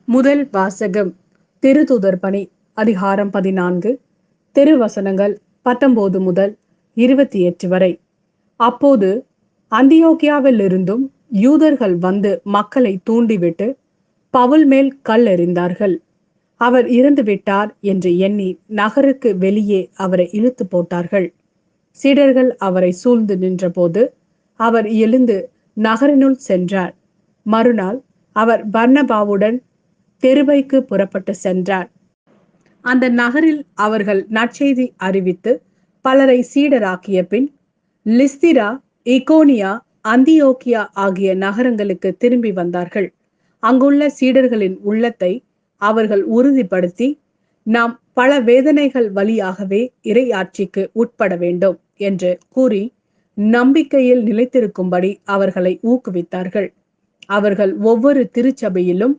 முதல் வாசகம். திருத்தூதர் பணி அதிகாரம் 14, திருவசனங்கள் 19 முதல் 28 வரை. அப்போது அந்தியோக்கியாவில் இருந்தும் யூதர்கள் வந்து மக்களை தூண்டிவிட்டு பவுல் மேல் கல் எறிந்தார்கள். அவர் இறந்து விட்டார் என்று எண்ணி நகருக்கு வெளியே அவரை இழுத்து போட்டார்கள். சீடர்கள் அவரை சூழ்ந்து நின்றபோது அவர் எழுந்து நகரினுள் சென்றார். மறுநாள் அவர் பர்னபாவுடன் தெருவைக்கு புறப்பட்டு சென்றார். அந்த நகரில் அவர்கள் நற்செய்தி அறிவித்து பலரை சீடராக்கிய பின் லிஸ்திரா, இகோனியா, அந்தியோக்கியா ஆகிய நகரங்களுக்கு திரும்பி வந்தார்கள். அங்குள்ள சீடர்களின் உள்ளத்தை அவர்கள் உறுதிப்படுத்தி, நாம் பல வேதனைகள் வழியாகவே இறையாட்சிக்கு உட்பட வேண்டும் என்று கூறி நம்பிக்கையில் நிலைத்திருக்கும்படி அவர்களை ஊக்குவித்தார்கள். அவர்கள் ஒவ்வொரு திருச்சபையிலும்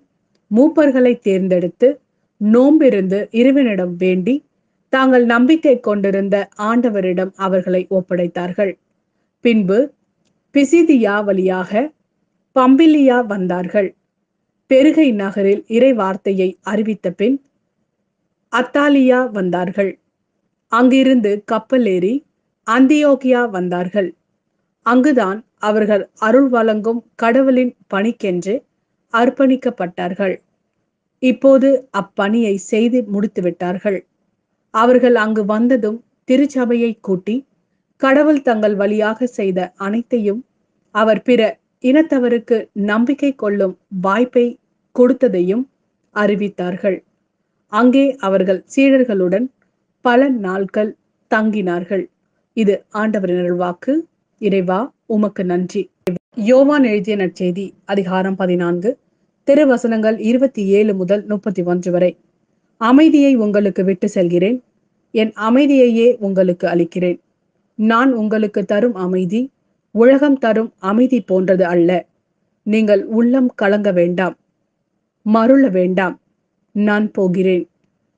மூப்பர்களை தேர்ந்தெடுத்து நோம்பிருந்து இறைவனிடம் வேண்டி தாங்கள் நம்பிக்கை கொண்டிருந்த ஆண்டவரிடம் அவர்களை ஒப்படைத்தார்கள். பின்பு பிசிதியா வழியாக பம்பிலியா வந்தார்கள். பெருகை நகரில் இறை வார்த்தையை அறிவித்த பின் அத்தாலியா வந்தார்கள். அங்கிருந்து கப்பல் ஏறி அந்தியோக்கியா வந்தார்கள். அங்குதான் அவர்கள் அருள் வழங்கும் கடவுளின் பணிக்கென்று அர்ப்பணிக்கப்பட்டார்கள். இப்போது அப்பணியை செய்து முடித்துவிட்டார்கள். அவர்கள் அங்கு வந்ததும் திருச்சபையை கூட்டி கடவுள் தங்கள் வழியாக செய்த அனைத்தையும், அவர் பிற இனத்தவருக்கு நம்பிக்கை கொள்ளும் வாய்ப்பை கொடுத்ததையும் அறிவித்தார்கள். அங்கே அவர்கள் சீடர்களுடன் பல நாட்கள் தங்கினார்கள். இது ஆண்டவரின் அருள்வாக்கு. இறைவா, உமக்கு நன்றி. யோவான் எழுதிய நற்செய்தி அதிகாரம் 14, திருவசனங்கள் 27 முதல் 31 வரை. அமைதியை உங்களுக்கு விட்டு செல்கிறேன், என் அமைதியையே உங்களுக்கு அளிக்கிறேன். நான் உங்களுக்கு தரும் அமைதி உலகம் தரும் அமைதி போன்றது அல்ல. நீங்கள் உள்ளம் கலங்க வேண்டாம், மருள வேண்டாம். நான் போகிறேன்,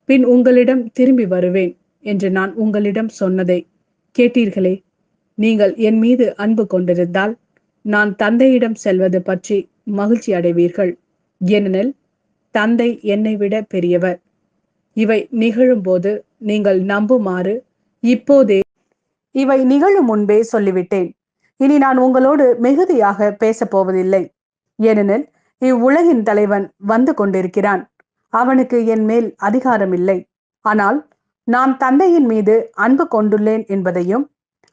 பின் உங்களிடம் திரும்பி வருவேன் என்று நான் உங்களிடம் சொன்னதை கேட்டீர்களே. நீங்கள் என் மீது அன்பு கொண்டிருந்தால் நான் தந்தையிடம் செல்வது பற்றி மகிழ்ச்சி அடைவீர்கள். ஏனெனில் தந்தை என்னை விட பெரியவர். இவை நிகழும்போது நீங்கள் நம்புமாறு இப்போதே இவை நிகழும் முன்பே சொல்லிவிட்டேன். இனி நான் உங்களோடு மிகுதியாக பேசப் போவதில்லை. ஏனெனில் இவ்வுலகின் தலைவன் வந்து கொண்டிருக்கிறான். அவனுக்கு என் மேல் அதிகாரம் இல்லை. ஆனால் நான் தந்தையின் மீது அன்பு கொண்டுள்ளேன் என்பதையும்,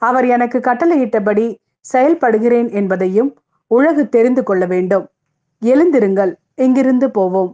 அவர் எனக்கு கட்டளையிட்டபடி செயல்படுகிறேன் என்பதையும் உலகு தெரிந்து கொள்ள வேண்டும். எழுந்திருங்கள், இங்கிருந்து போவோம்.